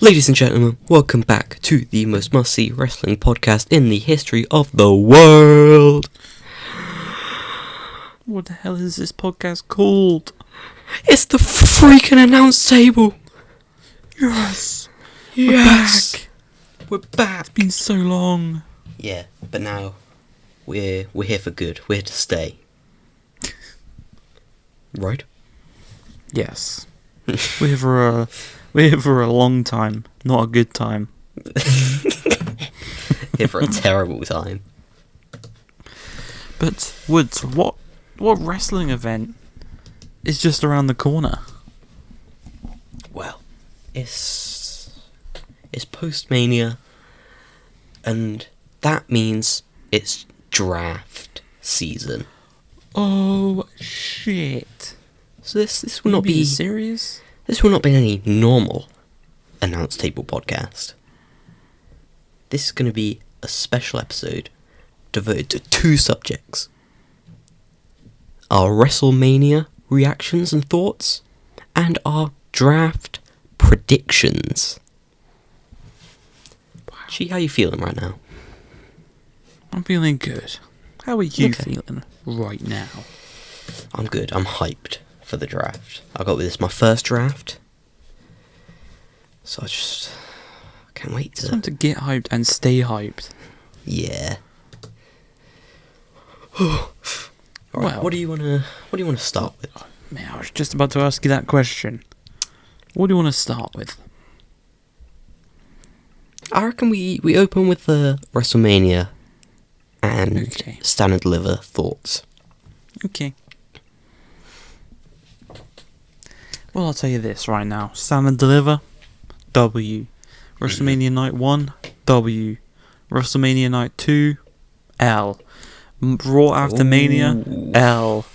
Ladies and gentlemen, welcome back to the most must-see wrestling podcast in the history of the world. What the hell is this podcast called? It's the freaking announce table. Yes. Yes. We're back. It's been so long. Yeah, but now we're here for good. We're here to stay. Right? Yes. We're here for a long time, not a good time. Here for a terrible time. But Woods, what wrestling event is just around the corner? Well, it's post-Mania, and that means it's draft season. Oh shit! So this will not be serious. This will not be any normal announce table podcast. This is going to be a special episode devoted to two subjects: our WrestleMania reactions and thoughts, and our draft predictions. Gee, how you feeling right now? I'm feeling good. How are you feeling right now? I'm good. I'm hyped for the draft. This is my first draft, so I can't wait It's time to get hyped and stay hyped. Yeah. Alright, Well, what do you wanna start with? Man, I was just about to ask you that question. What do you want to start with? I reckon we open with the WrestleMania and Okay. Stand and Deliver thoughts. Okay. Well, I'll tell you this right now. Stand and Deliver, W. WrestleMania Night 1, W. WrestleMania Night 2, L. Raw After Mania, L.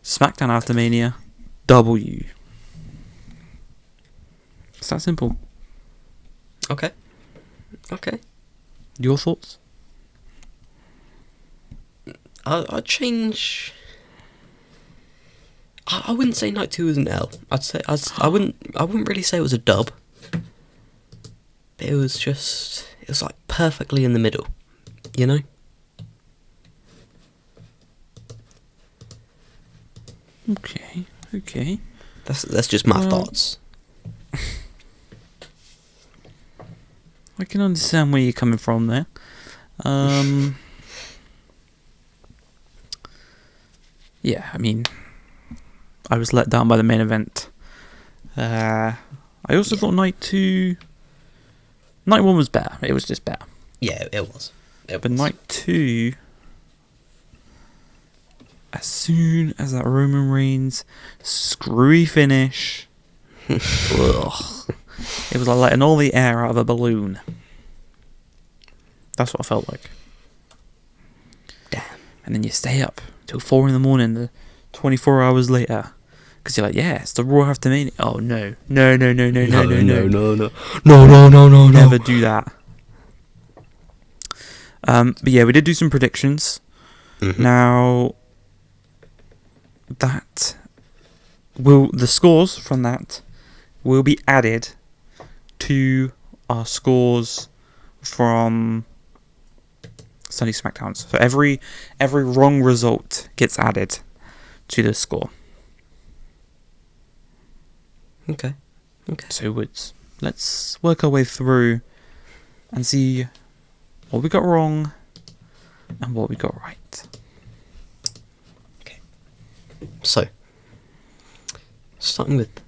SmackDown After Mania, W. It's that simple. Okay. Your thoughts? I'd change. I wouldn't say Night 2 was an L. I wouldn't really say it was a dub. But it was like perfectly in the middle, you know? Okay. That's just my thoughts. I can understand where you're coming from there. Yeah, I mean, I was let down by the main event. I also thought Night 1 was better. It was just better. Yeah, it was. But Night 2, as soon as that Roman Reigns screwy finish, ugh, it was like letting all the air out of a balloon. That's what I felt like. Damn. And then you stay up till 4 a.m, 24 hours later, because you're like, yeah, it's the Raw After Mania. Oh no. No. Never do that. But yeah, we did do some predictions. Mm-hmm. Now, the scores from that will be added to our scores from Sunday SmackDowns. So every wrong result gets added to the score. Okay. So let's work our way through and see what we got wrong and what we got right. Okay. So, starting with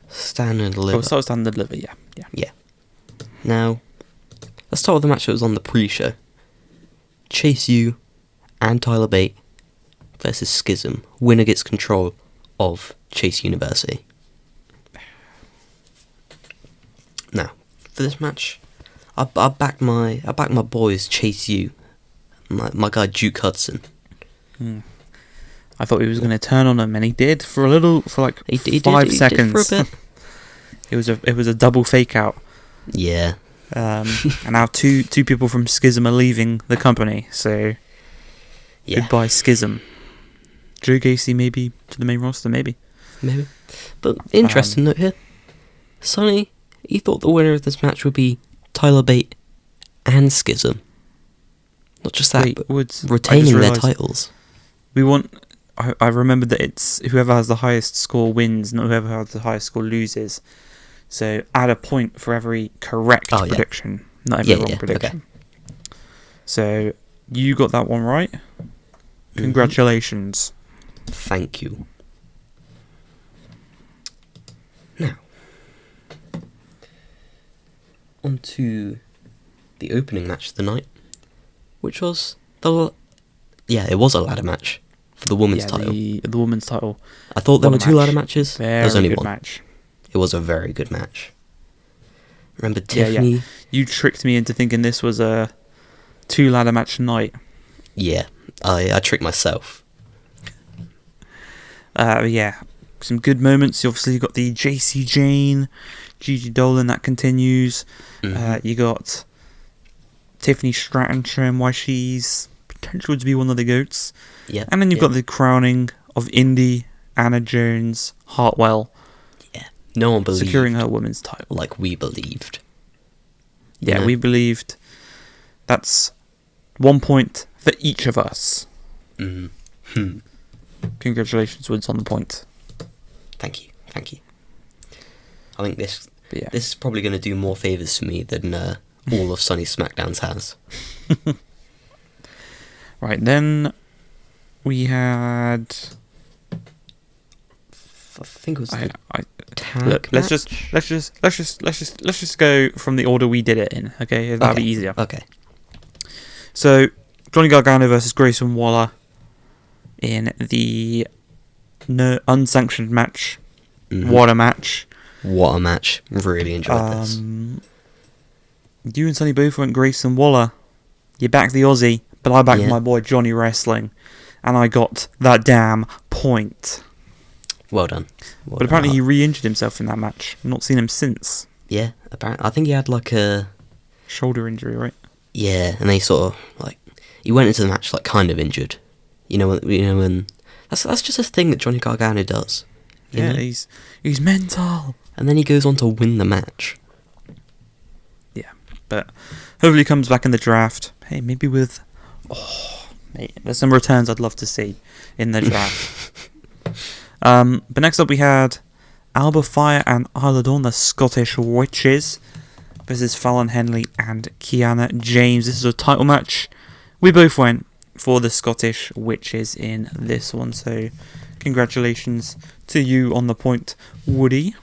Stand and Deliver. Oh, so Stand and Deliver, yeah. Now, let's start with the match that was on the pre-show. Chase U and Tyler Bate versus Schism. Winner gets control of Chase University. Now, for this match, I backed my boys Chase U, my guy Duke Hudson. I thought he was going to turn on him, and he did for like 5 seconds. He did for a bit. It was a double fake out. Yeah. And now two people from Schism are leaving the company, so Yeah. goodbye Schism. Joe Gacy maybe to the main roster, maybe. But interesting note here. Sonny he thought the winner of this match would be Tyler Bate and Schism. Not just that, but retaining their titles. We want... I remembered that it's whoever has the highest score wins, not whoever has the highest score loses. So add a point for every correct prediction, not every wrong prediction. Okay. So you got that one right. Congratulations. Thank you. Now, on to the opening match of the night, which was it was a ladder match for the women's title. The women's title. I thought there were two ladder matches. There was only one match. It was a very good match. Remember Tiffany? Yeah. You tricked me into thinking this was a 2 ladder match night. Yeah, I tricked myself. Some good moments. Obviously, you got the JC Jane, Gigi Dolan, that continues. You got Tiffany Stratton showing why she's potential to be one of the GOATs. Yeah. And then you've got the crowning of Indy, Anna Jones, Hartwell. Yeah. No one believed. Securing her women's title. Like we believed. Yeah, we believed. That's 1 point for each of us. Congratulations, Woods, on the point. Thank you. I think this is probably going to do more favours for me than all of Sunny SmackDown's has. Right, then we had... I think it was the tag look, match? let's just go from the order we did it in, okay? That'll be easier. Okay. So, Johnny Gargano versus Grayson Waller in the unsanctioned match. What a match. What a match. Really enjoyed this. You and Sonny both went Grayson Waller. You backed the Aussie, but I backed my boy Johnny Wrestling. And I got that damn point. Well done. But apparently he re-injured himself in that match. I've not seen him since. Yeah, apparently. I think he had like a... shoulder injury, right? Yeah, and they sort of, he went into the match, kind of injured. When... That's just a thing that Johnny Gargano does. Yeah, he's mental. And then he goes on to win the match. Yeah, but hopefully he comes back in the draft. Hey, maybe with... mate, there's some returns I'd love to see in the draft. But next up we had Alba Fire and Isla Dawn, the Scottish Witches, versus Fallon Henley and Kiana James. This is a title match. We both went for the Scottish Witches in this one, so congratulations to you on the point, Woody.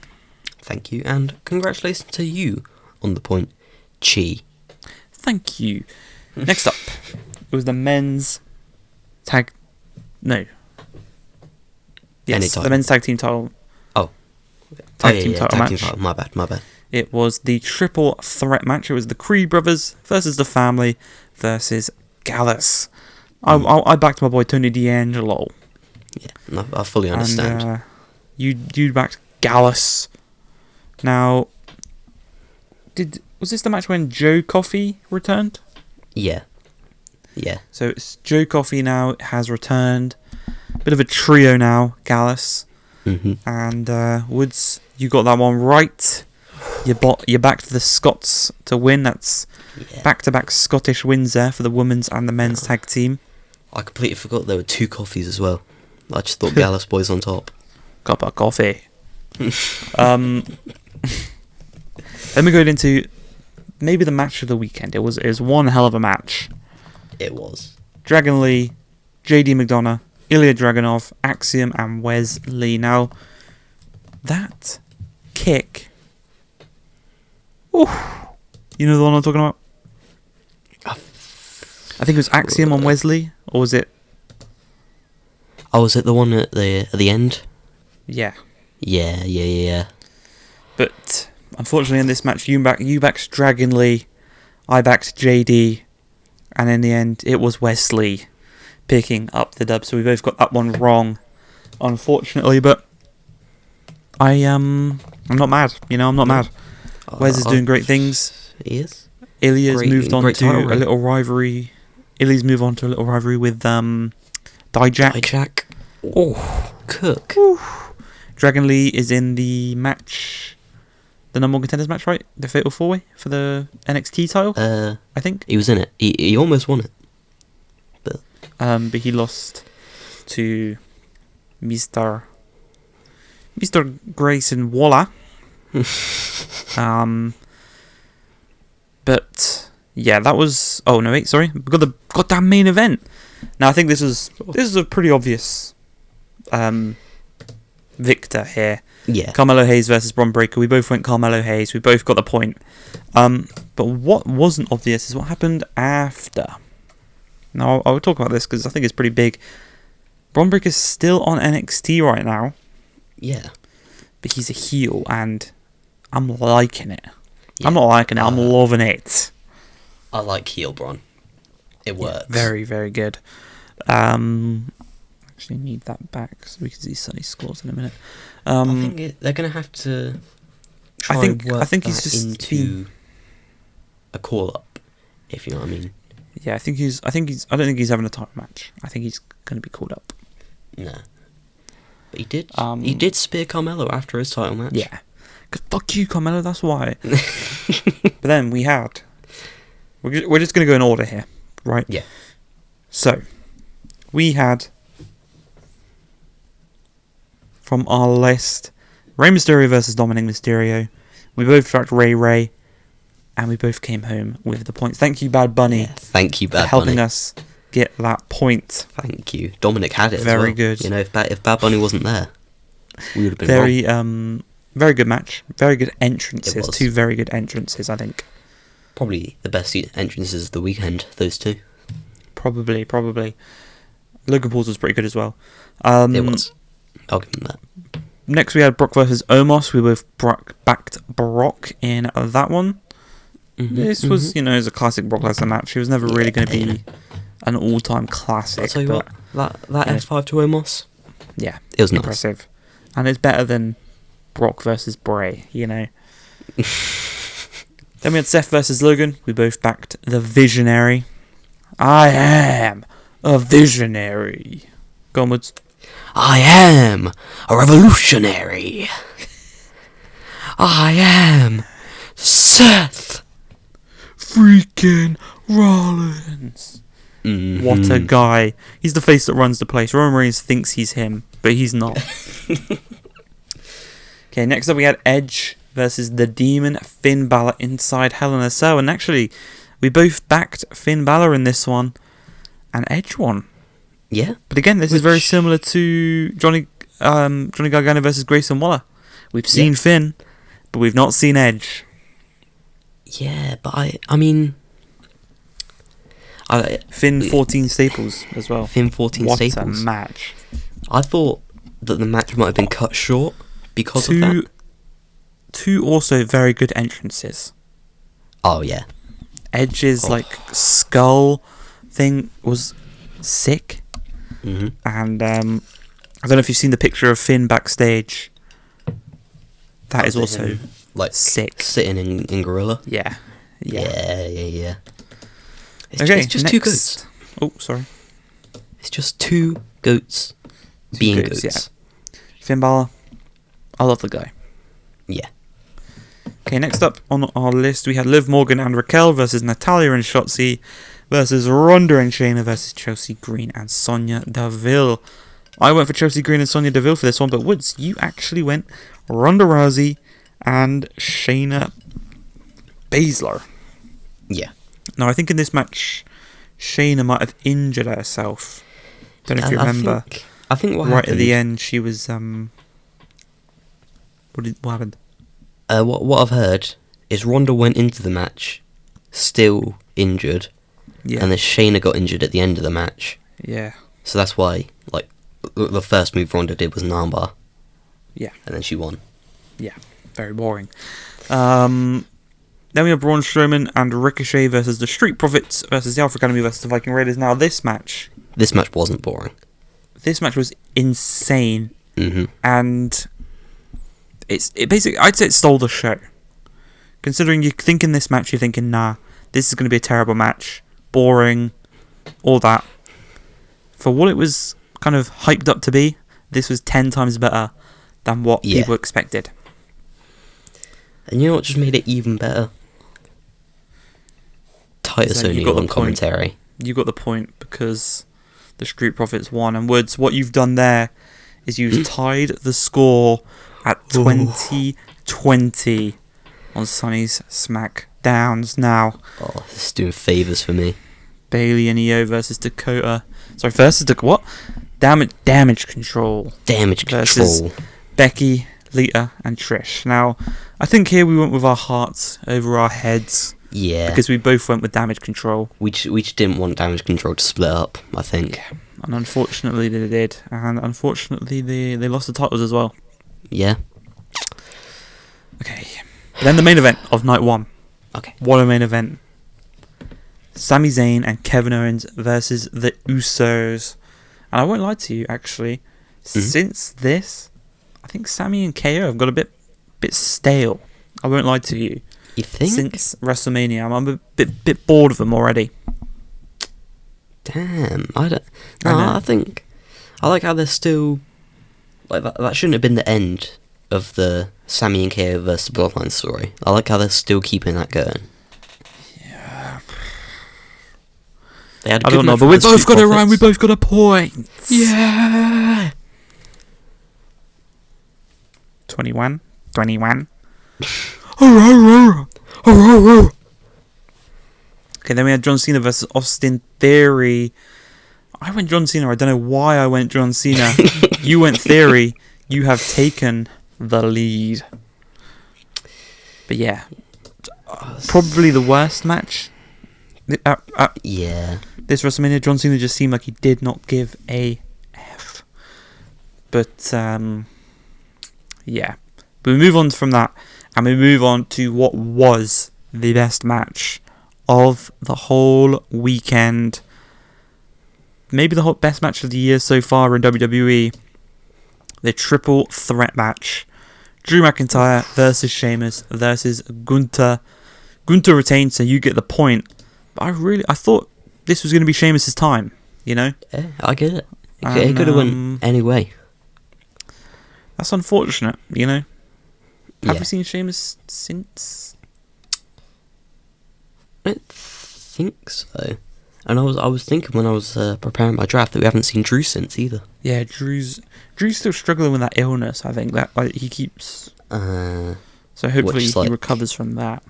Thank you, and congratulations to you on the point, Chi. Thank you. Next up, it was the men's tag... No. Yes, the men's tag team title. Tag team title match. My bad. It was the triple threat match. It was the Creed brothers versus the Family versus Gallus. I backed my boy Tony D'Angelo. Yeah, no, I fully understand. And, you backed Gallus. Now, was this the match when Joe Coffey returned? Yeah. So it's Joe Coffey now has returned. Bit of a trio now, Gallus. And Woods, you got that one right. You backed the Scots to win. That's back-to-back Scottish wins there for the women's and the men's tag team. I completely forgot there were 2 coffees as well. I just thought Gallus boys on top. Cup of coffee. Then we go into maybe the match of the weekend. It was one hell of a match. It was. Dragon Lee, JD McDonough, Ilya Dragunov, Axiom, and Wesley. Now, that kick... Ooh, you know the one I'm talking about? I think it was Axiom on Wesley, or was it... Oh, was it the one at the end? Yeah. Yeah. But, unfortunately in this match, you backed Dragon Lee, I backed JD, and in the end, it was Wesley picking up the dub, so we both got that one wrong, unfortunately, but I'm not mad, I'm not mad. Wes is doing great things. He is. Ilya's moved on to a little rivalry. Ilya's moved on to a little rivalry with Dijak. Oh, Cook. Ooh. Dragon Lee is in the the number one contenders match, right? The Fatal 4-Way for the NXT title, I think. He was in it. He almost won it. But he lost to Mr. Grayson Waller. But yeah, that was. Oh no, wait, sorry. We got the goddamn main event. Now I think this is a pretty obvious victor here. Yeah. Carmelo Hayes versus Bron Breakker. We both went Carmelo Hayes. We both got the point. But what wasn't obvious is what happened after. Now I'll talk about this because I think it's pretty big. Bron Breakker's still on NXT right now. Yeah. But he's a heel and I'm liking it. Yeah. I'm not liking it, I'm loving it. I like heel Bron. It works. Yeah, very, very good. Actually need that back so we can see Sonny's scores in a minute. I think they're going to have to try and work he's that just into a call-up, if you know what I mean. Yeah, I don't think he's having a title match. I think he's going to be called up. No. But he did spear Carmelo after his title match. Yeah. 'Cause fuck you, Carmelo, that's why. But then we had... We're just going to go in order here, right? Yeah. So, we had... From our list, Rey Mysterio versus Dominic Mysterio. We both tracked Ray, and we both came home with the points. Thank you, Bad Bunny. Yeah, thank you, Bad Bunny. For helping us get that point. Thank you. Dominic had it Very as well. good. You know, if Bad Bunny wasn't there, we would have been wrong. Very good match. Very good entrances. It was. 2 very good entrances, I think. Probably the best entrances of the weekend, those 2. Probably. Logan Paul's was pretty good as well. It was. I'll give him that. Next we had Brock versus Omos. We both backed Brock in that one. This was, is a classic Brock Lesnar match. It was never really going to be an all-time classic. I'll tell you what, that F5 to Omos, yeah, it was impressive. Nice. And it's better than Brock versus Bray, Then we had Seth versus Logan. We both backed the Visionary. I am a visionary. Go onwards. I am a revolutionary. I am Seth freaking Rollins. What a guy. He's the face that runs the place. Roman Reigns thinks he's him, but he's not. Okay, next up we had Edge versus the Demon Finn Balor inside Hell in a Cell. And actually, we both backed Finn Balor in this one, and Edge won. Yeah. But again, this is very similar to Johnny Gargano versus Grayson Waller. We've seen Finn, but we've not seen Edge. Yeah, but I mean... Finn 14 staples as well. Finn 14 staples. What a match. I thought that the match might have been cut short because of that. 2 also very good entrances. Oh, yeah. Edge's skull thing was sick. And I don't know if you've seen the picture of Finn backstage. That is also him, sick. Sitting in Gorilla. Yeah. It's just 2 goats. Oh, sorry. It's just 2 goats being goats. Yeah. Finn Balor. I love the guy. Yeah. Okay, next up on our list we had Liv Morgan and Raquel versus Natalya and Shotzi versus Ronda and Shayna versus Chelsea Green and Sonya Deville. I went for Chelsea Green and Sonya Deville for this one, but Woods, you actually went Ronda Rousey and Shayna Baszler. Yeah. Now, I think in this match, Shayna might have injured herself. Don't know if you remember. I think what right happened... at the end, she was... What happened? What I've heard is Ronda went into the match still injured. Yeah. And then Shayna got injured at the end of the match. Yeah. So that's why, the first move Ronda did was an armbar. Yeah. And then she won. Yeah. Very boring. Then we have Braun Strowman and Ricochet versus the Street Profits versus the Alpha Academy versus the Viking Raiders. Now, this match wasn't boring. This match was insane. Mm-hmm. And it basically, I'd say it stole the show. Considering you think in this match, you're thinking, nah, this is going to be a terrible match. Boring. All that. For what it was kind of hyped up to be, this was 10 times better than what people expected. And you know what just made it even better? Titus So you O'Neil got the on point. commentary. You got the point because the Street Profits won. And Woods, what you've done there is you've tied the score at 20-20 on Sonny's SmackDowns now. Oh, this is doing favours for me. Bailey and Io versus Dakota. Sorry, versus what? Damage Control. Damage Versus control. Becky, Lita, and Trish. Now, I think here we went with our hearts over our heads. Yeah. Because we both went with Damage Control. We just didn't want Damage Control to split up, I think. And unfortunately they did. And unfortunately they lost the titles as well. Yeah. Okay. But then the main event of night one. Okay. What a main event. Sami Zayn and Kevin Owens versus the Usos. And I won't lie to you, actually. Since this, I think Sami and KO have got a bit stale. I won't lie to you. You think? Since WrestleMania, I'm a bit bored of them already. Damn, I don't. No, I think I like how they're still like that. That shouldn't have been the end of the Sami and KO versus Bloodline story. I like how they're still keeping that going. Yeah. They had a I good don't know, match but we with the both Street got it right. We Profits. both got a point. Yeah. 21. Okay, then we had John Cena versus Austin Theory. I went John Cena. I don't know why I went John Cena. You went Theory. You have taken the lead. But yeah, probably the worst match. Yeah. This WrestleMania, John Cena just seemed like he did not give a F. But yeah. But we move on from that, and we move on to what was the best match of the whole weekend. Maybe the best match of the year so far in WWE. The triple threat match. Drew McIntyre versus Sheamus versus Gunther. Gunther retained, so you get the point. But I thought this was going to be Sheamus' time, you know? Yeah, I get it. It could have went any way. That's unfortunate, you know? Have Yeah. we seen Sheamus since? I don't think so. And I was thinking when I was preparing my draft that we haven't seen Drew since either. Yeah, Drew's still struggling with that illness. I think that he keeps. So hopefully he recovers from that.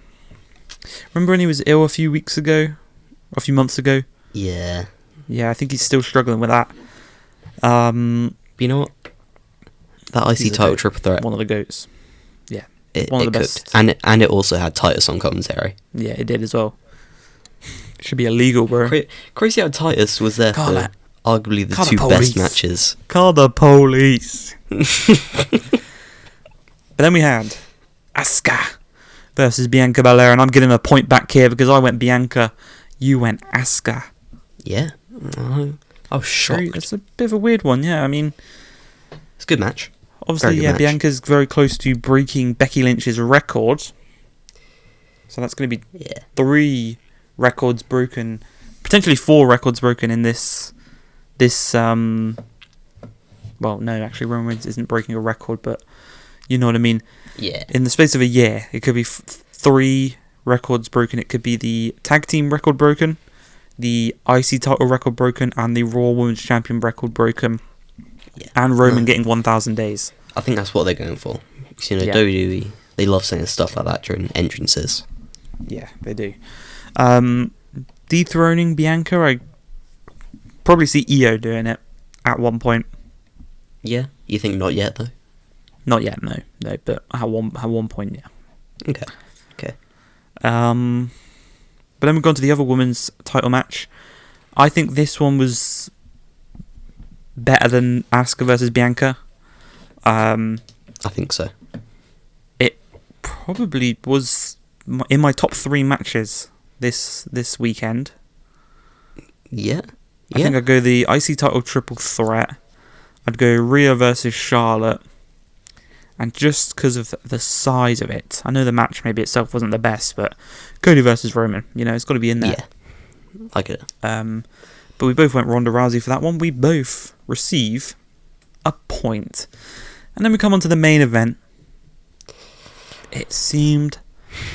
Remember when he was ill a few months ago? Yeah. Yeah, I think he's still struggling with that. But you know what? That IC He's title goat. triple threat. One of the goats. Yeah, It one of the could. best. And it also had Titus on commentary. Yeah, it did as well. Should be illegal, bro. Crazy how Titus was there Call for it. arguably the Call the two police. best matches. Call the police. But then we had Asuka versus Bianca Belair, and I'm getting a point back here because I went Bianca, you went Asuka. Yeah. I was shocked. It's a bit of a weird one, yeah. I mean, It's a good match. obviously, good yeah, match. Bianca's very close to breaking Becky Lynch's record. So that's going to be 3 records broken, potentially 4 records broken in this. Well, no, actually, Roman Reigns isn't breaking a record, but you know what I mean. Yeah. In the space of a year, it could be 3 records broken. It could be the tag team record broken, the IC title record broken, and the Raw Women's Champion record broken. Yeah. And Roman getting 1,000 days. I think that's what they're going for. 'Cause, you know, Yeah. WWE, they love saying stuff like that during entrances. Yeah, they do. Dethroning Bianca, I probably see Io doing it at one point. Yeah. You think not yet though? Not yet, no, but at one point, yeah. Okay. But then we've gone to the other women's title match. I think this one was better than Asuka versus Bianca. I think so. It probably was in my top 3 matches this weekend. Yeah. I think I'd go the IC title triple threat. I'd go Rhea versus Charlotte. And just because of the size of it, I know the match maybe itself wasn't the best, but Cody versus Roman, you know, it's got to be in there. Yeah. I get it. But we both went Ronda Rousey for that one. We both receive a point. And then we come on to the main event. It seemed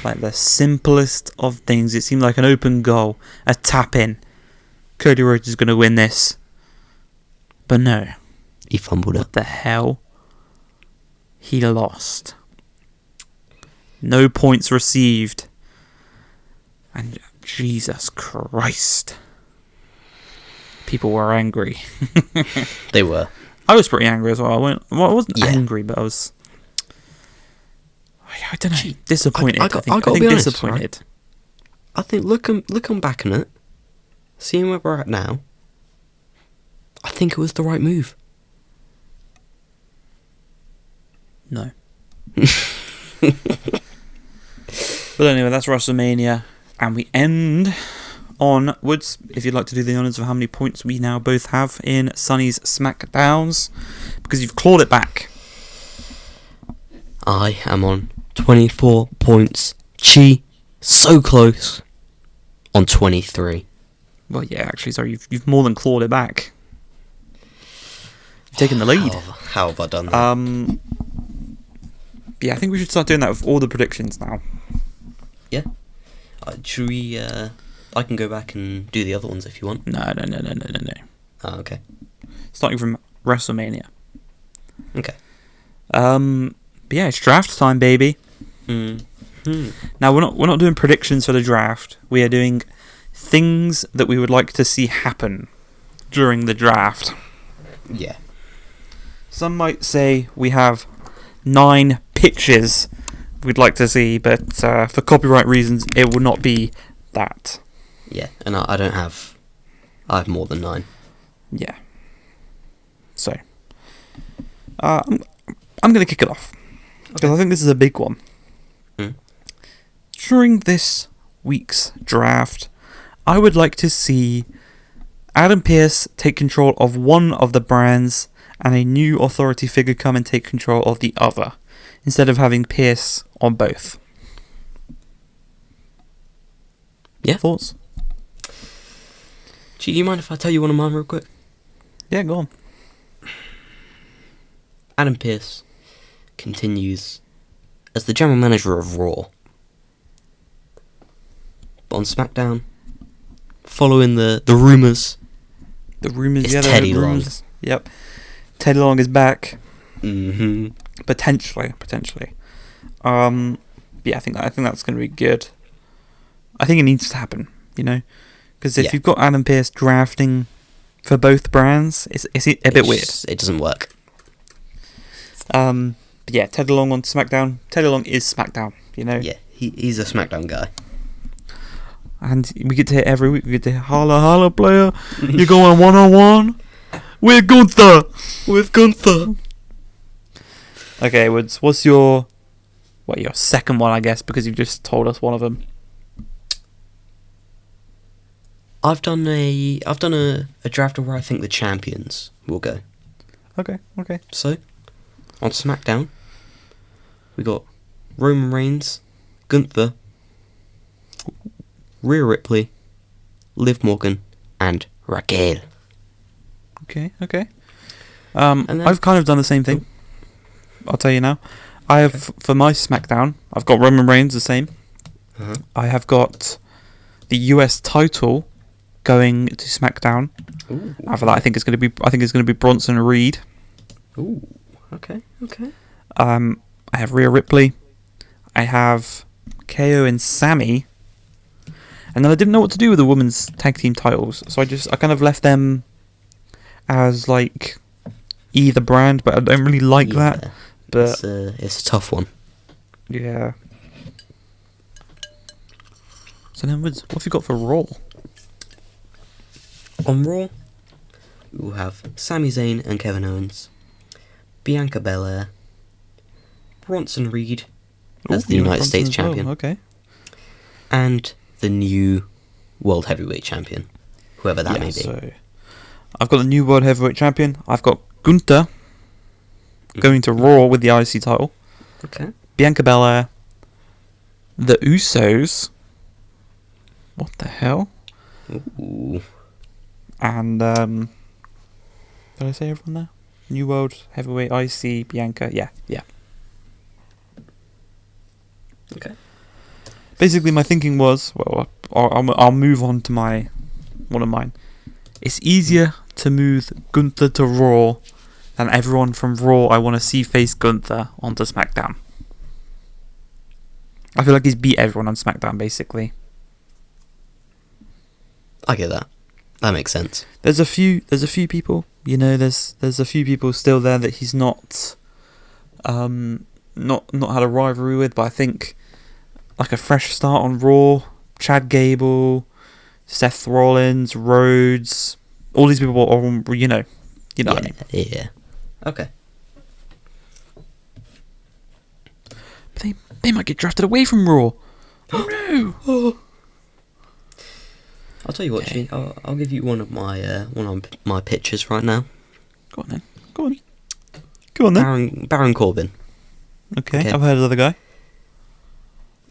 like the simplest of things. It seemed like an open goal, a tap in. Cody Rhodes is going to win this. But no. He fumbled it. What the hell? He lost. No points received. And Jesus Christ. People were angry. They were. I was pretty angry as well. I wasn't Yeah. angry, but I was... I don't know. Disappointed. I I gotta think be honest, disappointed. right? I think looking back on it, seeing where we're at now, I think it was the right move. No. But anyway, that's WrestleMania. And we end onwards, if you'd like to do the honours of how many points we now both have in Sonny's SmackDowns, because you've clawed it back. I am on 24 points. Chi, so close. On 23. Well, yeah, actually, sorry, you've more than clawed it back. You've taken the lead. How have I done that? Yeah, I think we should start doing that with all the predictions now. Yeah. Should we? I can go back and do the other ones if you want. No. Oh, okay. Starting from WrestleMania. Okay. But yeah, it's draft time, baby. Now we're not doing predictions for the draft. We are doing things that we would like to see happen during the draft. Yeah. Some might say we have 9 pitches we'd like to see, but for copyright reasons, it will not be that. Yeah, and I don't have... I have more than 9. Yeah. So, I'm going to kick it off, because I think this is a big one. During this week's draft, I would like to see Adam Pearce take control of one of the brands and a new authority figure come and take control of the other, instead of having Pearce on both. Yeah. Thoughts? Do you mind if I tell you one of mine real quick? Yeah, go on. Adam Pearce continues as the general manager of Raw. But on SmackDown, following the rumours... The rumours, It's yeah, Teddy the Long. rumours. Yep. Teddy Long is back. Mm-hmm. Potentially. Yeah, I think that's going to be good. I think it needs to happen, you know, because if you've got Adam Pearce drafting for both brands, it's a bit weird. It doesn't work. But yeah, Teddy Long on SmackDown. Teddy Long is SmackDown, you know. Yeah, he's a SmackDown guy. And we get to hear every week. We get to hear, holla, holla, player. You're going 1-on-1 with Gunther. Okay, Woods. What's your second one? I guess because you've just told us one of them. I've done a draft of where I think the champions will go. Okay. So, on SmackDown, we got Roman Reigns, Gunther, Rhea Ripley, Liv Morgan, and Raquel. Okay. And then, I've kind of done the same thing. I'll tell you now. I have for my SmackDown. I've got Roman Reigns the same. Uh-huh. I have got the US title going to SmackDown. Ooh. After that, I think it's going to be Bronson Reed. Ooh. Okay. I have Rhea Ripley. I have KO and Sammy. And then I didn't know what to do with the women's tag team titles, so I kind of left them as like either brand, but I don't really like that. But it's a tough one. yeah. So then, what have you got for Raw? On Raw, we will have Sami Zayn and Kevin Owens, Bianca Belair, Bronson Reed as the United States champion, Okay. and the new World Heavyweight Champion, whoever that may be. So I've got the new World Heavyweight Champion. I've got Gunther going to Raw with the IC title. Okay. Bianca Belair, the Usos. What the hell? Ooh. And did I say everyone there? New World Heavyweight IC Bianca. Yeah. Okay. Basically, my thinking was, well, I'll move on to one of mine. It's easier to move Gunther to Raw than everyone from Raw I want to see face Gunther onto SmackDown. I feel like he's beat everyone on SmackDown, basically. I get that. That makes sense. There's a few people, there's a few people still there that he's not had a rivalry with, but I think like a fresh start on Raw, Chad Gable, Seth Rollins, Rhodes, all these people are, what I mean. Yeah. Okay. But they might get drafted away from Raw. Oh no! I'll tell you what, Sheen. I'll give you one of my pitches right now. Go on then. Baron Corbin. Okay, I've heard of the other guy.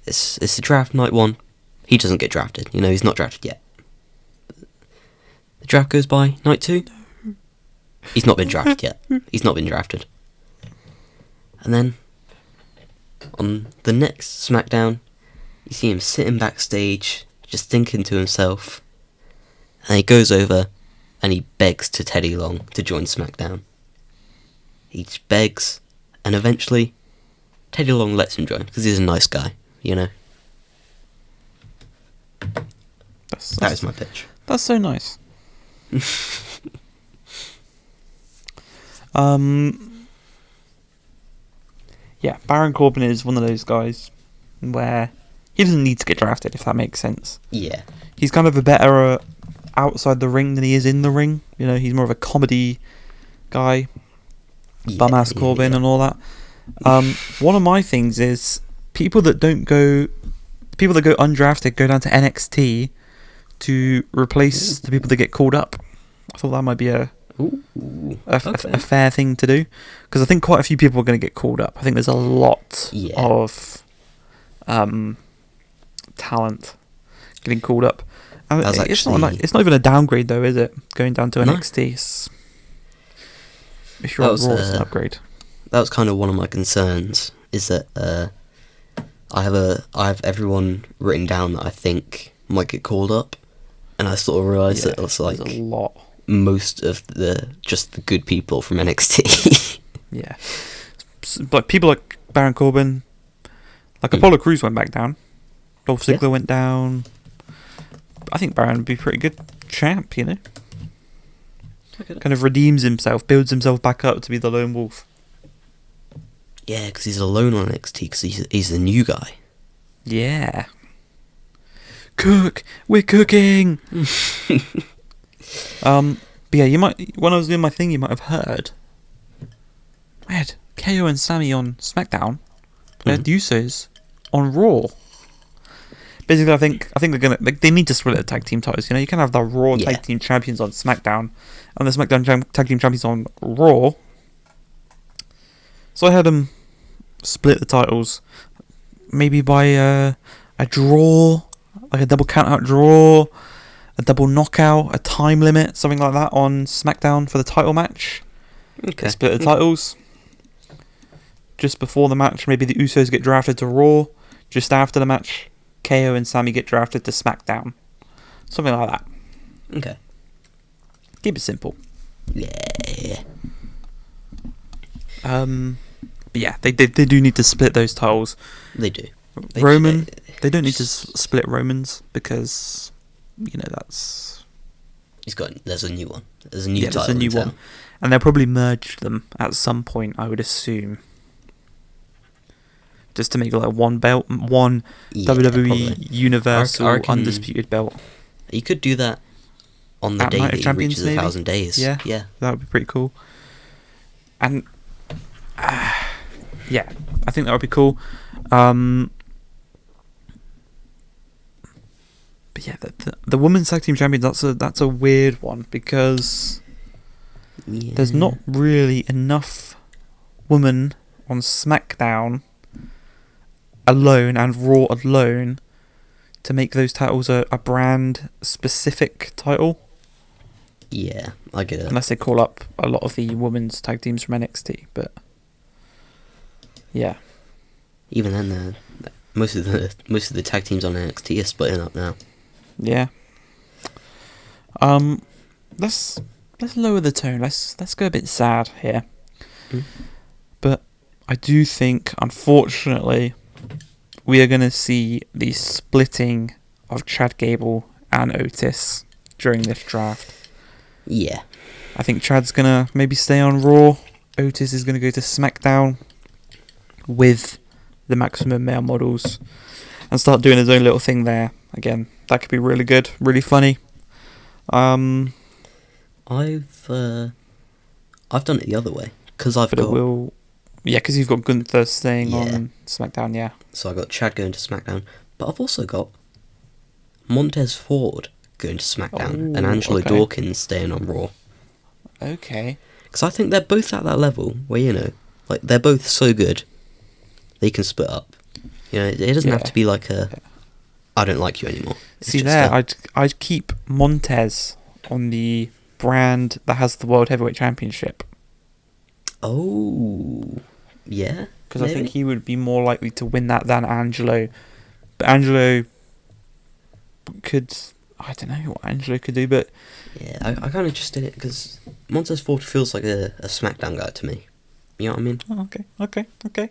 It's the draft night 1. He doesn't get drafted. He's not drafted yet. The draft goes by night 2. He's not been drafted yet. He's not been drafted. And then on the next SmackDown, you see him sitting backstage, just thinking to himself, and he goes over and he begs to Teddy Long to join SmackDown. He just begs, and eventually Teddy Long lets him join because he's a nice guy, That is my pitch. That's so nice. Yeah, Baron Corbin is one of those guys where he doesn't need to get drafted, if that makes sense. Yeah. He's kind of a better outside the ring than he is in the ring. He's more of a comedy guy. Bum-ass Corbin and all that. One of my things is people that go undrafted go down to NXT to replace the people that get called up. I thought that might be a fair thing to do, because I think quite a few people are going to get called up. I think there's a lot of talent getting called up. It's not even a downgrade though, is it? Going down to NXT. If you're on Raw, it's an upgrade. That was kind of one of my concerns. Is that I have everyone written down that I think might get called up, and I sort of realised that it's like a lot. Most of the good people from NXT. Yeah, but people like Baron Corbin, like Apollo Crews went back down. Dolph Ziggler went down. I think Baron would be a pretty good champ, Kind of redeems himself, builds himself back up to be the lone wolf. Yeah, because he's alone on NXT because he's the new guy. Yeah. We're cooking! But yeah, you might, when I was doing my thing, you might have heard I had KO and Sammy on SmackDown, but I had the Usos on Raw. Basically, I think they need to split the tag team titles. You can have the Raw tag team champions on SmackDown, and the SmackDown tag team champions on Raw. So I had them split the titles, maybe by a draw, like a double count-out draw, a double knockout, a time limit, something like that on SmackDown for the title match. Okay. They split the titles. Just before the match, maybe the Usos get drafted to Raw. Just after the match, KO and Sammy get drafted to SmackDown. Something like that. Okay. Keep it simple. Yeah. But yeah, they do need to split those titles. They do. Roman, they don't need to split Romans because, that's... There's a new one. There's a new title. There's a new one. And they'll probably merge them at some point, I would assume. Just to make like one belt, one WWE probably. Universal I reckon Undisputed belt. You could do that on the At day Night that of he Champions, reaches maybe? 1,000 days. Yeah, that would be pretty cool. And yeah, I think that would be cool. But yeah, the women's tag team champions, that's a weird one because there's not really enough women on SmackDown alone and Raw alone to make those titles a brand specific title. Yeah, I get it. Unless they call up a lot of the women's tag teams from NXT, but yeah. Even then, most of the tag teams on NXT are splitting up now. Yeah. Let's lower the tone. Let's go a bit sad here. Mm. But I do think, unfortunately, we are going to see the splitting of Chad Gable and Otis during this draft. Yeah. I think Chad's going to maybe stay on Raw. Otis is going to go to SmackDown with the Maximum Male Models and start doing his own little thing there. Again, that could be really good, really funny. I've done it the other way because because you've got Gunther staying on SmackDown. Yeah. So I got Chad going to SmackDown, but I've also got Montez Ford going to SmackDown and Angelo Dawkins staying on Raw. Okay. Because I think they're both at that level where like they're both so good, they can split up. It doesn't have to be like I don't like you anymore. See I'd keep Montez on the brand that has the World Heavyweight Championship. Oh, yeah. Because I think he would be more likely to win that than Angelo. But Angelo could... I don't know what Angelo could do, but... Yeah, I kind of just did it because Montez Ford feels like a SmackDown guy to me. You know what I mean? Oh, okay.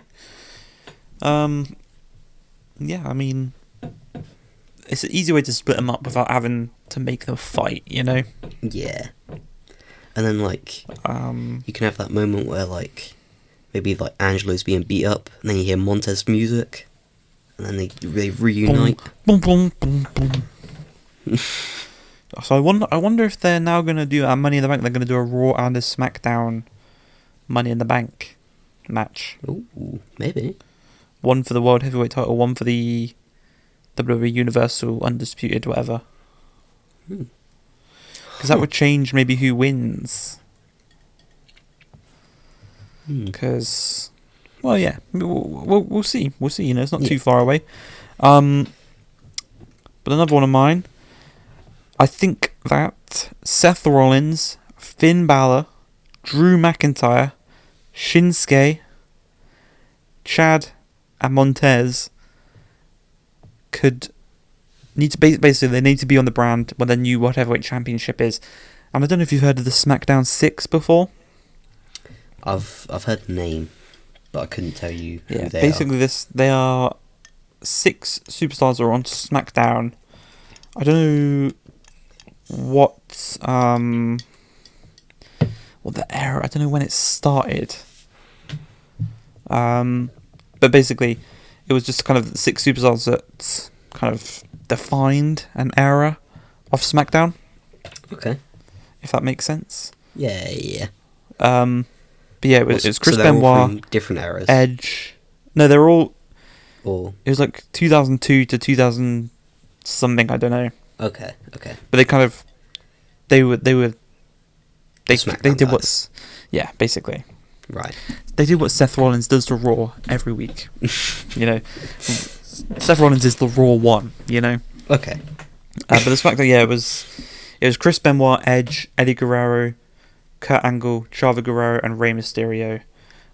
Yeah, I mean... It's an easy way to split them up without having to make them fight, Yeah. And then, you can have that moment where, maybe, Angelo's being beat up, and then you hear Montez music, and then they reunite. Boom, boom, boom, boom. So I wonder if they're now going to do a Money in the Bank, they're going to do a Raw and a SmackDown Money in the Bank match. Ooh, maybe. One for the World Heavyweight title, one for the WWE Universal Undisputed, whatever. Because that would change maybe who wins. Because, well, yeah, we'll see. We'll see. It's not too far away. But another one of mine. I think that Seth Rollins, Finn Balor, Drew McIntyre, Shinsuke, Chad, and Montez need to they need to be on the brand when their new World Heavyweight Championship is. And I don't know if you've heard of the SmackDown 6 before. I've heard the name, but I couldn't tell you who they basically are. They are 6 superstars who are on SmackDown. I don't know what the era. I don't know when it started. But basically, it was just kind of 6 superstars that kind of defined an era of SmackDown. Okay. If that makes sense. Yeah. But yeah, it was Chris so Benoit, all from different eras. Edge. No, they were all. Or it was 2002 to 2000 something. I don't know. Okay. But they kind of, they did guys. what's, basically. Right. They did what Seth Rollins does to Raw every week. Seth Rollins is the Raw one. Okay. But the SmackDown, it was Chris Benoit, Edge, Eddie Guerrero, Kurt Angle, Chavo Guerrero, and Rey Mysterio.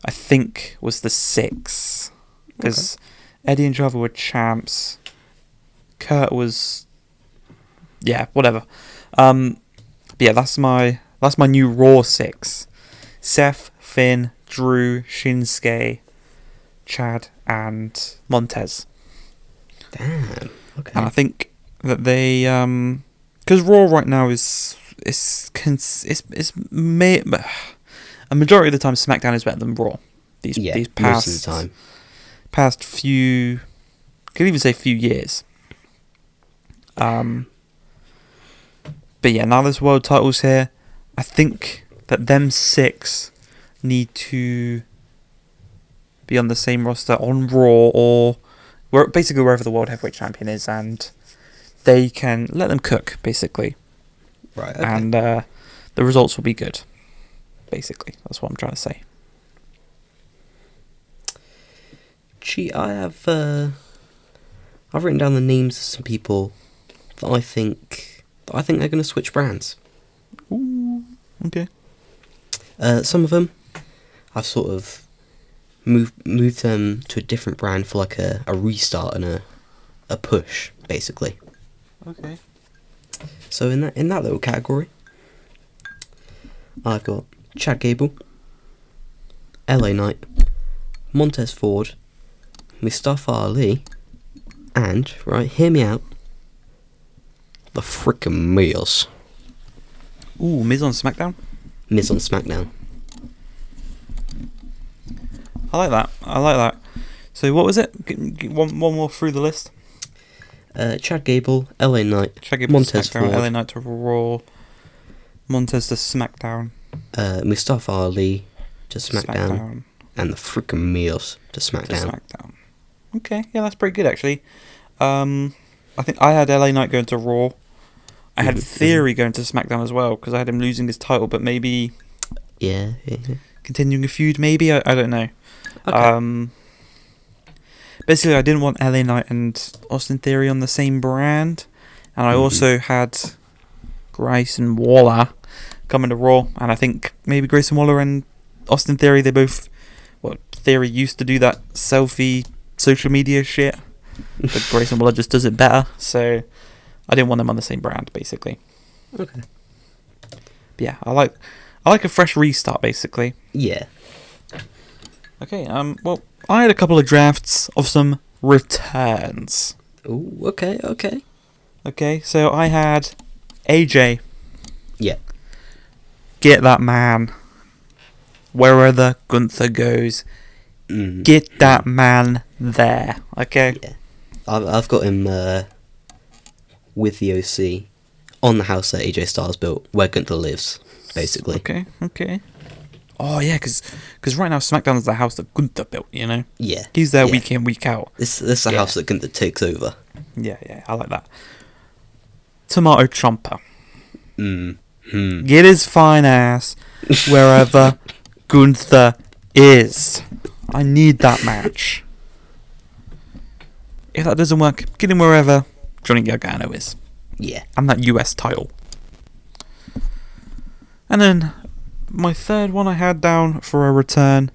I think was the 6 because Eddie and Chavo were champs. Kurt was, whatever. That's my new Raw 6. Seth, Finn, Drew, Shinsuke, Chad, and Montez. Damn. Okay. And I think that they, because Raw right now a majority of the time SmackDown is better than Raw. These past, most of the time. Past few, could even say few years. But now there's world titles here. I think that them 6 need to be on the same roster on Raw or basically wherever the World Heavyweight Champion is, and they can let them cook, basically. Right, okay. And the results will be good. Basically, that's what I'm trying to say. Gee, I've written down the names of some people that I think they're going to switch brands. Ooh, okay. Some of them I've sort of move them to a different brand for like a restart and a push, basically. Okay. So in that little category, I've got Chad Gable, LA Knight, Montez Ford, Mustafa Ali, and, right, hear me out, the frickin' Miz. Ooh, Miz on SmackDown? Miz on SmackDown. I like that. So what was it? Get one more through the list. Chad Gable, LA Knight, Chad Gable Montez to SmackDown, Ford, LA Knight to Raw, Montez to SmackDown, Mustafa Ali to SmackDown, and the frickin' Miz to SmackDown. Okay, yeah, that's pretty good actually. I think I had LA Knight going to Raw. I had Theory going to SmackDown as well because I had him losing his title, but maybe Yeah. continuing a feud. Maybe I don't know. Okay. Basically, I didn't want LA Knight and Austin Theory on the same brand, and I also had Grayson Waller coming to Raw, and I think maybe Grayson Waller and Austin Theory, they both, Theory used to do that selfie social media shit, but Grayson Waller just does it better, so I didn't want them on the same brand, basically. Okay. But yeah, I like a fresh restart, basically. Yeah. Okay, well, I had a couple of drafts of some returns. Ooh, okay. Okay, so I had AJ. Yeah. Get that man. Wherever Gunther goes, get that man there. Okay? Yeah. I've got him with the OC on the house that AJ Styles built, where Gunther lives, basically. Okay. Oh, yeah, because right now SmackDown is the house that Gunther built, you know? Yeah. He's there week in, week out. This is the house that Gunther takes over. Yeah, I like that. Tomato Ciampa. Get his fine ass wherever Gunther is. I need that match. If that doesn't work, get him wherever Johnny Gargano is. Yeah. And that US title. And then my third one I had down for a return,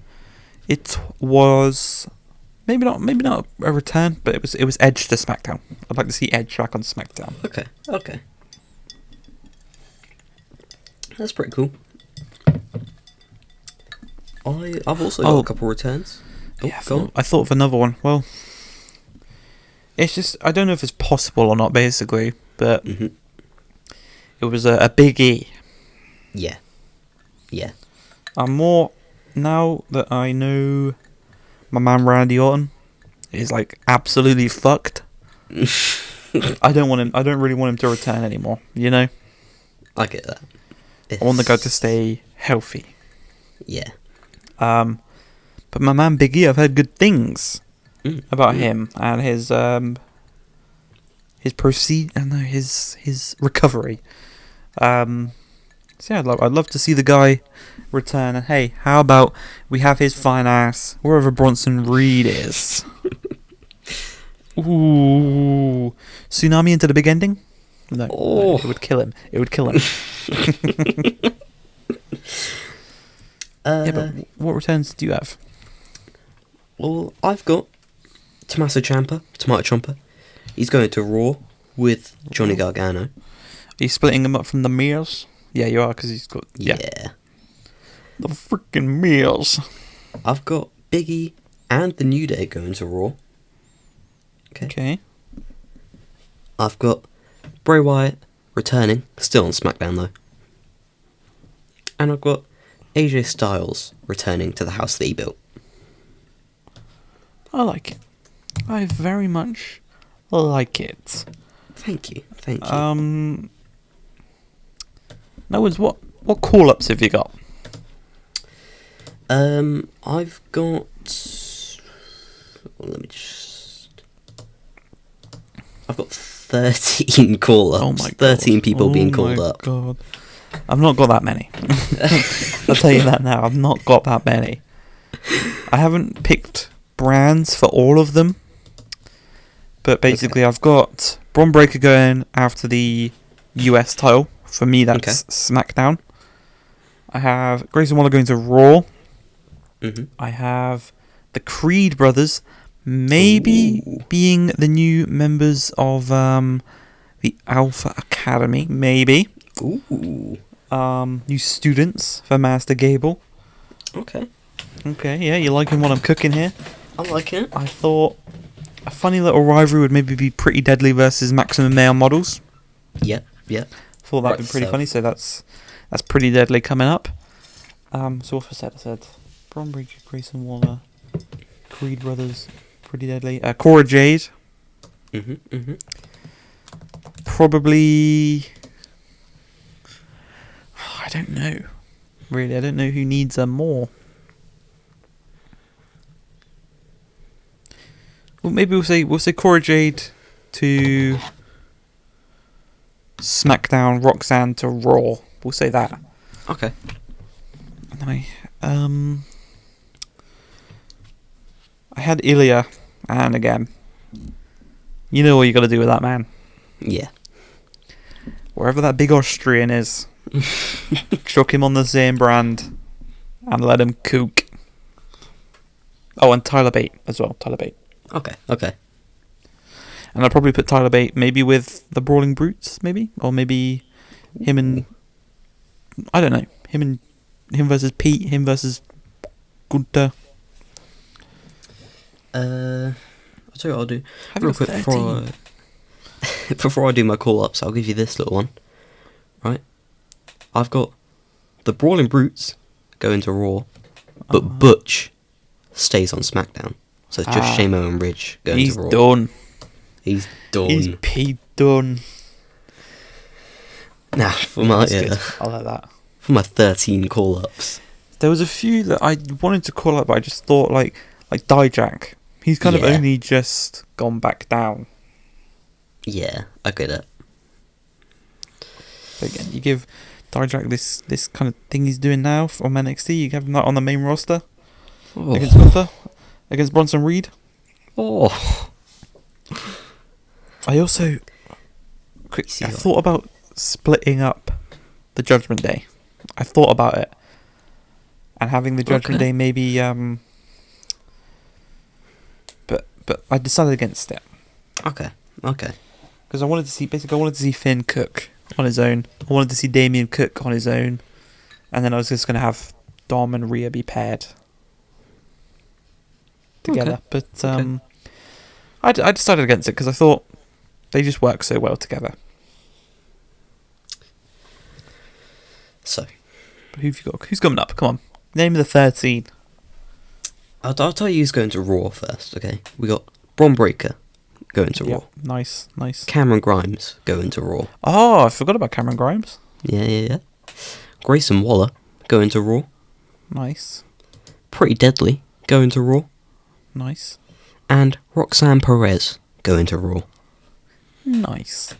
it was maybe not a return, but it was Edge to SmackDown. I'd like to see Edge back on SmackDown. Okay. That's pretty cool. I've also got a couple returns. Yeah, I thought of another one. Well, it's just I don't know if it's possible or not, basically, but it was a Big E. Yeah. I'm more now that I know my man Randy Orton is like absolutely fucked. I don't really want him to return anymore. You know. I get that. I want the guy to stay healthy. Yeah. But my man Big E, I've heard good things about him and his recovery. So yeah, I'd love to see the guy return. And hey, how about we have his fine ass wherever Bronson Reed is? Ooh, tsunami into the big ending? No, it would kill him. Yeah, but what returns do you have? Well, I've got Tommaso Ciampa. He's going to Raw with Johnny Gargano. Are you splitting him up from the Miz? Yeah, you are, because he's got... Yeah. The freaking Miz. I've got Big E and the New Day going to Raw. Okay. I've got Bray Wyatt returning, still on SmackDown though. And I've got AJ Styles returning to the house that he built. I like it. I very much like it. Thank you. No words, what call-ups have you got? I've got... Let me just... I've got 13 call-ups. Oh my God. 13 people being called up. Oh my God. I've not got that many. I'll tell you that now. I've not got that many. I haven't picked brands for all of them. But basically, I've got Braun Breaker going after the US title. For me, that's SmackDown. I have Grayson Waller going to Raw. I have the Creed brothers maybe being the new members of the Alpha Academy, maybe. Ooh. New students for Master Gable. Okay. Okay, yeah, you liking what I'm cooking here? I'm liking it. I thought a funny little rivalry would maybe be Pretty Deadly versus Maximum Male Models. Yep. Thought that'd be pretty funny, so that's Pretty Deadly coming up. So what was I said? Bron Breakker, Grayson Waller, Creed Brothers, Pretty Deadly, Cora Jade. Probably. I don't know. Really, I don't know who needs more. Well, maybe we'll say Cora Jade to SmackDown, Roxanne to Raw. We'll say that. Okay. And I had Ilya, and again, you know what you got to do with that man. Yeah. Wherever that big Austrian is, chuck him on the same brand, and let him cook. Oh, and Tyler Bate as well. Tyler Bate. Okay. And I'll probably put Tyler Bate maybe with the Brawling Brutes, maybe, or maybe him and I don't know, him versus Pete, him versus Gunther. I'll tell you what I'll do. Have Real you quick got 13? before I do my call-ups, I'll give you this little one. Right? I've got the Brawling Brutes going to Raw, but Butch stays on SmackDown. So it's just Shamo and Ridge going to Raw. He's done. He's Pete done. Nah, for my I like that. For my 13 call-ups. There was a few that I wanted to call up, but I just thought like Dijak. He's kind of only just gone back down. Yeah, I get it. But again, you give Dijak this kind of thing he's doing now on NXT. You have him that on the main roster against Gunther, against Bronson Reed. Oh. I also I thought about splitting up the Judgment Day. I thought about it, and having the Judgment Day maybe. But I decided against it. Okay. Because I wanted to see Finn Cook on his own. I wanted to see Damian Cook on his own, and then I was just going to have Dom and Rhea be paired together. Okay. But I decided against it because I thought they just work so well together. So, who've you got? Who's coming up? Come on, name of the 13. I'll tell you who's going to Raw first. Okay, we got Bron Breakker going to Raw. Nice. Cameron Grimes going to Raw. Oh, I forgot about Cameron Grimes. Yeah. Grayson Waller going to Raw. Nice. Pretty Deadly going to Raw. Nice. And Roxanne Perez going to Raw. Nice.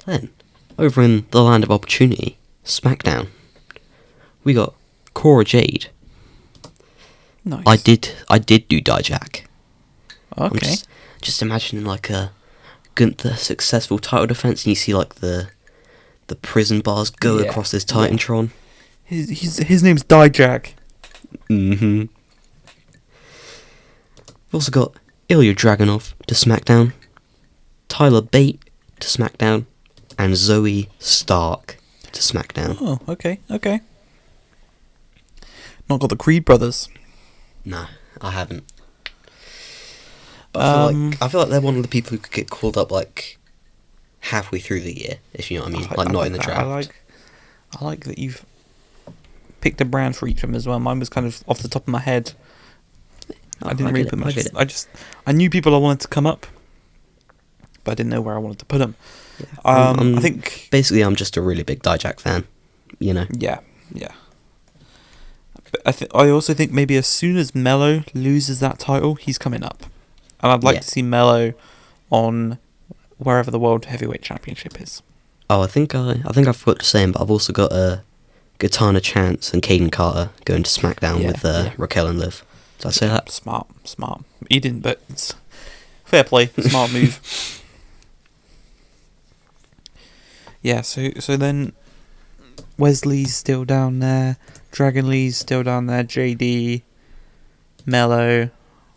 Then, over in the Land of Opportunity, SmackDown, we got Cora Jade. Nice. I did do Dijak. Okay. I'm just imagining like a Gunther successful title defense, and you see like the prison bars go across his Titantron. His name's Dijak. We've also got Ilya Dragunov to SmackDown, Tyler Bate to SmackDown, and Zoe Stark to SmackDown. Oh, okay. Not got the Creed brothers. No, I haven't. But I feel like they're one of the people who could get called up like halfway through the year, if you know what I mean, not in the draft. I like that you've picked a brand for each of them as well. Mine was kind of off the top of my head. I didn't really put much. I knew people I wanted to come up, but I didn't know where I wanted to put them. Yeah. I think basically I'm just a really big Dijak fan, you know. Yeah. But I also think maybe as soon as Mello loses that title, he's coming up, and I'd like to see Mello on wherever the World Heavyweight Championship is. Oh, I think I forgot to say him, but I've also got Katana Chance and Caden Carter going to SmackDown with Raquel and Liv. Did I say that? Smart. He didn't, but it's fair play. Smart move. Yeah, so then Wesley's still down there, Dragon Lee's still down there, JD, Mello,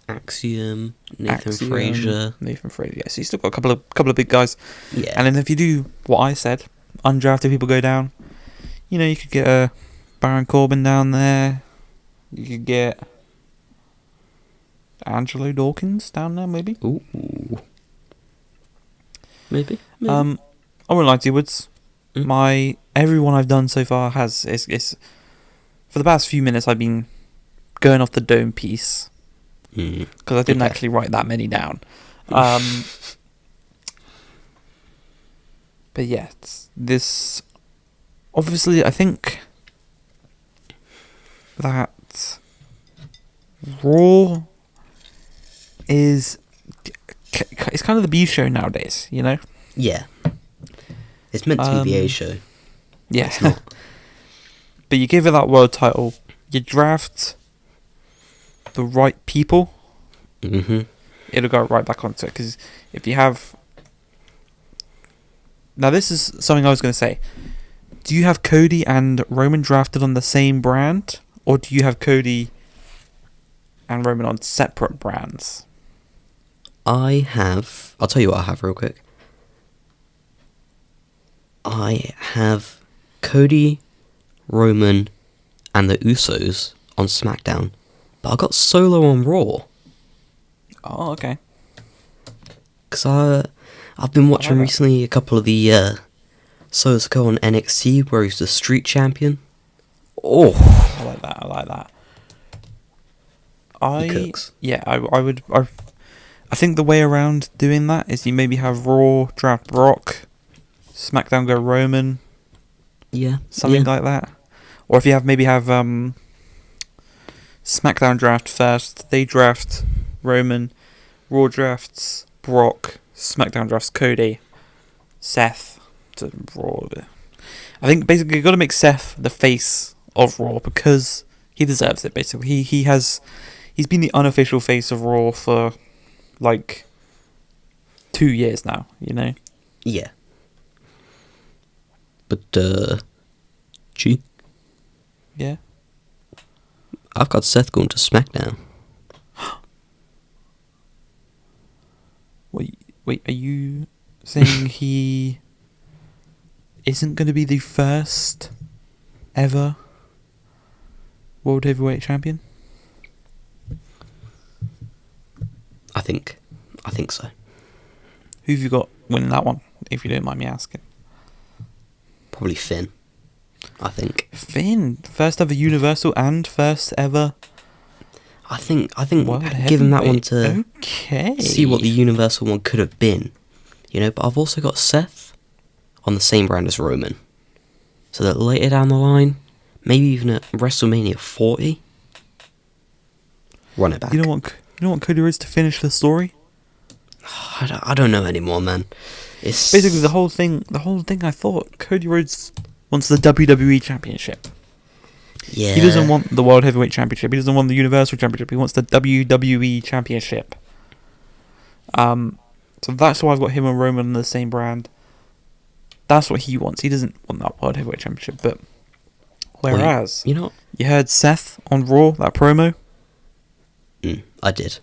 Axiom, Nathan Frazier. Nathan Frazier. Yeah, so you still got a couple of big guys. Yeah. And then if you do what I said, undrafted people go down. You know, you could get a Baron Corbin down there. You could get Angelo Dawkins down there, maybe. Ooh. Maybe. I wouldn't lie to you, Woods. Everyone I've done so far is for the past few minutes I've been going off the dome piece because I didn't actually write that many down. But yeah, this obviously I think that Raw is it's kind of the B show nowadays, you know. Yeah. It's meant to be the A show. Yeah. It's not. But you give it that world title, you draft the right people, it'll go right back onto it. Because if you have... Now this is something I was going to say. Do you have Cody and Roman drafted on the same brand? Or do you have Cody and Roman on separate brands? I'll tell you what I have real quick. I have Cody, Roman, and the Usos on SmackDown, but I got Solo on Raw. Oh, okay. Because I've been watching recently a couple of the Solo's go on NXT where he's the street champion. Oh, I like that. He cooks. Yeah, I would. I think the way around doing that is you maybe have Raw draft Brock, SmackDown go Roman. Yeah. Something like that. Or if you have SmackDown draft first, they draft Roman, Raw drafts Brock, SmackDown drafts Cody, Seth to Raw. I think basically you've got to make Seth the face of Raw because he deserves it. Basically, he's been the unofficial face of Raw for like 2 years now. You know. Yeah. But G. Yeah. I've got Seth going to SmackDown. Wait, are you saying he isn't going to be the first ever World Heavyweight Champion? I think so. Who have you got winning that one, if you don't mind me asking? Probably Finn, I think. Finn, first ever Universal and first ever. I think World give him that one to okay. see what the Universal one could have been, you know. But I've also got Seth on the same brand as Roman, so that later down the line, maybe even at WrestleMania 40, run it back. You don't want Cody Rhodes to finish the story? I don't know anymore, man. It's basically the whole thing. I thought Cody Rhodes wants the WWE Championship. Yeah. He doesn't want the World Heavyweight Championship. He doesn't want the Universal Championship. He wants the WWE Championship. So that's why I've got him and Roman on the same brand. That's what he wants. He doesn't want that World Heavyweight Championship. But whereas, you heard Seth on Raw, that promo. I did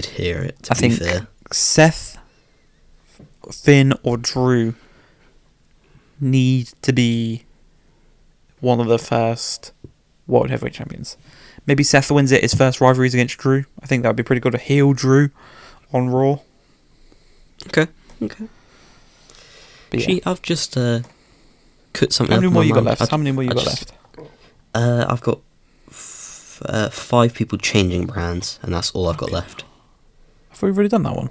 hear it. To I be think fair, Seth, Finn, or Drew need to be one of the first World Heavyweight Champions. Maybe Seth wins it, his first rivalries against Drew. I think that would be pretty good to heel Drew on Raw. Okay. But Actually, I've just cut something. How many up more in you my got mind. left? How many more you got left? I've got 5 people changing brands, and that's all I've got left. I thought we've already done that one.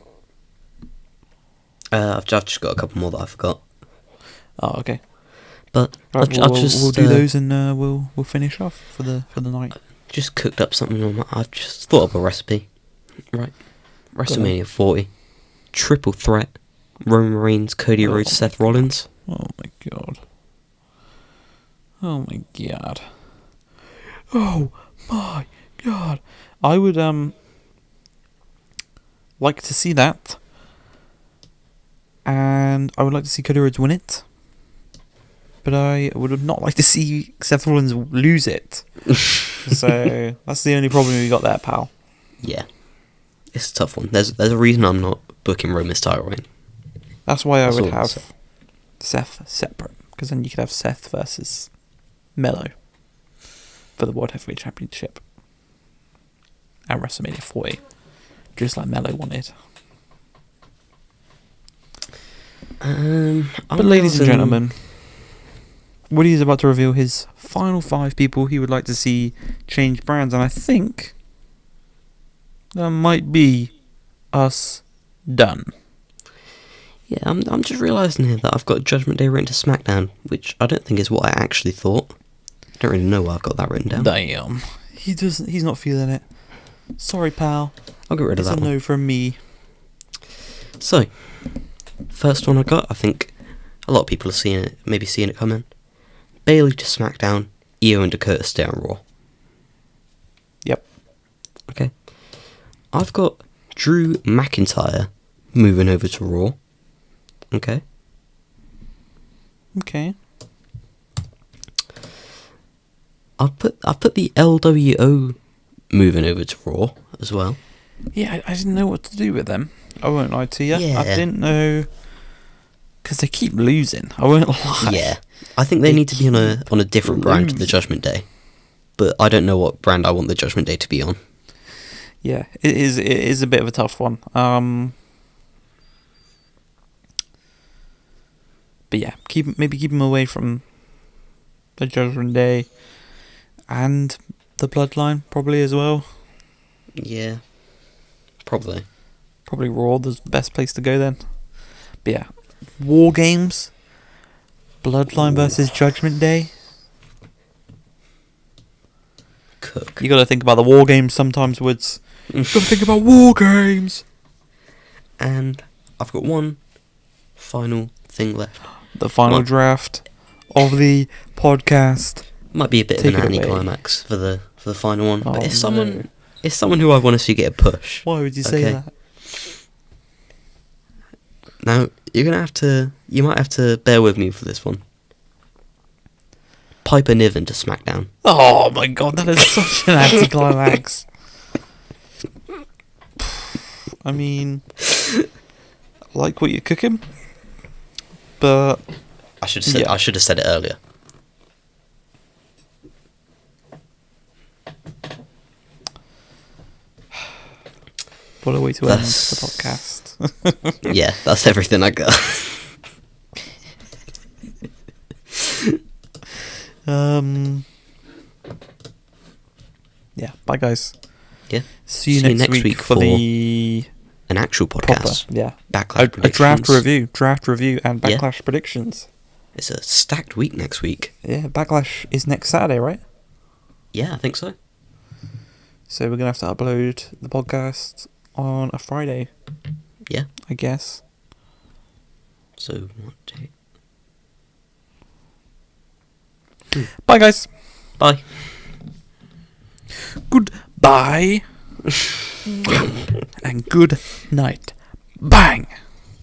I've just got a couple more that I forgot. Oh, okay. But Right, we'll do those and we'll finish off for the night. Just cooked up something. I've just thought up a recipe. Right. WrestleMania 40. Triple threat. Roman Reigns, Cody Rhodes, Seth Rollins. Oh my god. Oh my god. Oh my god. I would like to see that. And I would like to see Cody Rhodes win it. But I would not like to see Seth Rollins lose it. So that's the only problem we got there, pal. Yeah. It's a tough one. There's a reason I'm not booking Roman's title reign. That's why That's I would all I'm saying. have Seth separate, because then you could have Seth versus Melo for the World Heavyweight Championship at WrestleMania 40, just like Melo wanted. But ladies and gentlemen, Woody is about to reveal his final 5 people he would like to see change brands, and I think that might be us done. Yeah, I'm just realising here that I've got Judgment Day written to SmackDown, which I don't think is what I actually thought. I don't really know why I've got that written down. Damn. He's not feeling it. Sorry, pal. I'll get rid of It's that a one. no from me. So, first one I got, I think a lot of people are seeing it coming. Bayley to SmackDown, Io and Dakota stay on Raw. Yep. Okay. I've got Drew McIntyre moving over to Raw. Okay. Okay. I've put the LWO moving over to Raw as well. Yeah, I didn't know what to do with them. I won't lie to you. Yeah. I didn't know, because they keep losing. I won't lie. Yeah. I think they need to be on a different brand to the losing. Judgment Day. But I don't know what brand I want the Judgment Day to be on. Yeah, it is a bit of a tough one. But yeah, keep them away from the Judgment Day and the Bloodline probably as well. Yeah. Probably. Probably Raw, the best place to go then. But yeah, War Games, Bloodline versus Judgment Day. Cook. You got to think about the War Games sometimes, Woods. You got to think about War Games. And I've got one final thing left. The final draft of the podcast. Might be a bit Take of it an away. anticlimax for the final one, Oh, but it's no. someone who I want to see get a push. Why would you say Okay. that? Now you might have to bear with me for this one. Piper Niven to SmackDown. Oh my god, that is such an anticlimax. I mean, I like what you're cooking, but I should have Yeah. said it earlier. what a way to end the That's- podcast. Yeah, that's everything I got. Yeah, bye guys. Yeah. See you next week for the An actual proper, podcast. yeah, Backlash a draft predictions. review, and Yeah. backlash predictions. It's a stacked week next week. Yeah, backlash is next Saturday, right? Yeah, I think so. So we're gonna have to upload the podcast on a Friday, Yeah. I guess. So what day? Bye guys. Bye. Goodbye. And good night. Bang.